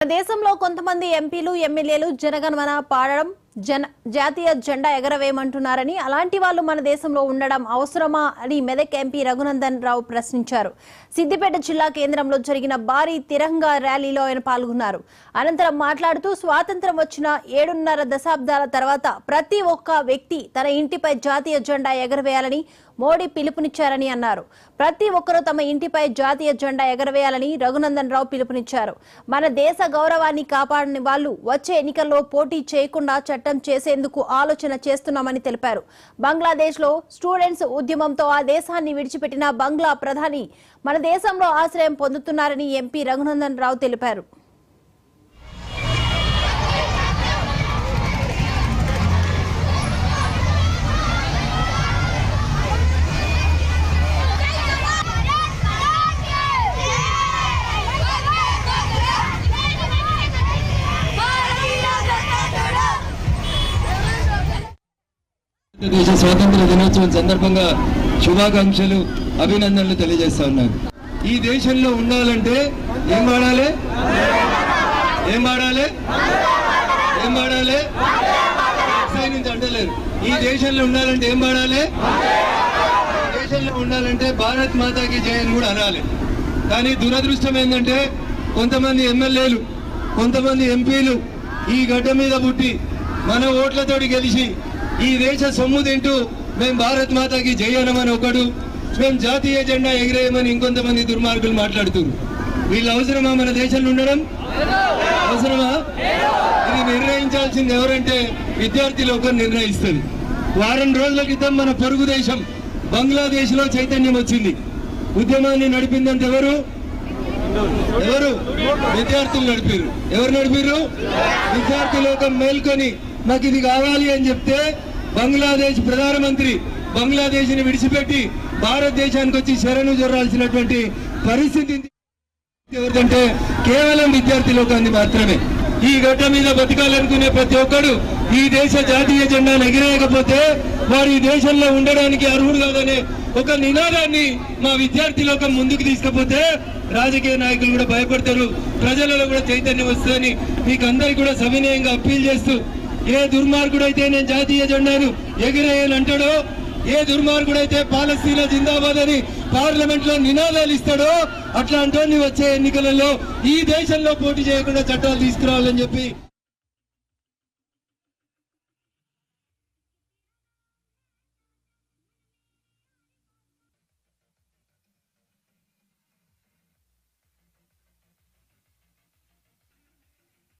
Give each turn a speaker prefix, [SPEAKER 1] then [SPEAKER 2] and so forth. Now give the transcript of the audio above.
[SPEAKER 1] దేశంలో కొంతమంది ఎంపీలు ఎమ్మెల్యేలు జనగణమన పాడడం జాతీయ జెండా ఎగరవేయమంటున్నారని అలాంటి వాళ్ళు మన దేశంలో ఉండడం అవసరమా అని మెదక్ ఎంపీ రఘునందన్ రావు ప్రశ్నించారు. సిద్దిపేట జిల్లా కేంద్రంలో జరిగిన భారీ తిరంగా ర్యాలీలో ఆయన పాల్గొన్నారు. అనంతరం మాట్లాడుతూ స్వాతంత్ర్యం వచ్చిన 7.5 దశాబ్దాల తర్వాత ప్రతి ఒక్క వ్యక్తి తన ఇంటిపై జాతీయ జెండా ఎగరవేయాలని మోడీ పిలుపునిచ్చారని అన్నారు. ప్రతి ఒక్కరూ తమ ఇంటిపై జాతీయ జెండా ఎగరవేయాలని రఘునందన్ రావు పిలుపునిచ్చారు. మన దేశ గౌరవాన్ని కాపాడని వాళ్ళు వచ్చే ఎన్నికల్లో పోటీ చేయకుండా చట్టం చేసేందుకు ఆలోచన చేస్తున్నామని తెలిపారు. బంగ్లాదేశ్ లో స్టూడెంట్స్ ఉద్యమంతో ఆ దేశాన్ని విడిచిపెట్టిన బంగ్లా ప్రధాని మన దేశంలో ఆశ్రయం పొందుతున్నారని ఎంపీ రఘునందన్ రావు తెలిపారు.
[SPEAKER 2] దేశ స్వాతంత్ర దినోత్సవం సందర్భంగా శుభాకాంక్షలు అభినందనలు తెలియజేస్తా ఉన్నారు. ఈ దేశంలో ఉండాలంటే ఏం వాడాలి అంటలేరు. ఈ దేశంలో ఉండాలంటే ఏం వాడాలి? దేశంలో ఉండాలంటే భారత్ మాతాకి జై అని కూడా అనాలి. కానీ దురదృష్టం ఏంటంటే కొంతమంది ఎమ్మెల్యేలు, కొంతమంది ఎంపీలు ఈ గడ్డ మీద పుట్టి మన ఓట్లతోటి గెలిచి ఈ దేశ సొమ్ము తింటూ మేము భారత్ మాతాకి జై అనమని ఒకడు, మేము జాతీయ జెండా ఎగిరేయమని ఇంకొంతమంది దుర్మార్గులు మాట్లాడుతున్నారు. వీళ్ళు అవసరమా? మన దేశంలో ఉండడం అవసరమా? ఇది నిర్ణయించాల్సింది ఎవరంటే విద్యార్థి లోకం నిర్ణయిస్తుంది. వారం రోజుల క్రితం మన పొరుగు దేశం బంగ్లాదేశ్ లో చైతన్యం వచ్చింది. ఉద్యమాన్ని నడిపిందంటే ఎవరు? విద్యార్థులు నడిపారు. ఎవరు నడిపారు? విద్యార్థి లోకం మేల్కొని మాకు ఇది కావాలి అని చెప్తే బంగ్లాదేశ్ ప్రధానమంత్రి బంగ్లాదేశ్ ని విడిచిపెట్టి భారతదేశానికి వచ్చి శరణు జొరాల్సినటువంటి పరిస్థితి ఎవరిదంటే కేవలం విద్యార్థి లోకాన్ని మాత్రమే. ఈ గడ్డ మీద బతకాలనుకునే ప్రతి ఒక్కడు ఈ దేశ జాతీయ జెండాను ఎగిరేయకపోతే వారు ఈ దేశంలో ఉండడానికి అర్హుడు కాదనే ఒక నినాదాన్ని మా విద్యార్థి లోకం ముందుకు తీసుకపోతే రాజకీయ నాయకులు కూడా భయపడతారు, ప్రజలలో కూడా చైతన్యం వస్తుందని మీకు అందరికీ కూడా సవినయంగా అప్పీల్ చేస్తూ, ఏ దుర్మార్గుడైతే నేను జాతీయ జెండాను ఎగిరేయని అంటాడో, ఏ దుర్మార్గుడైతే పాలస్తీనా జిందాబాద్ అని పార్లమెంట్ లో నినాదాలు ఇస్తాడో అట్లాంటి వచ్చే ఎన్నికలలో ఈ దేశంలో పోటీ చేయకుండా చట్టాలు తీసుకురావాలని చెప్పి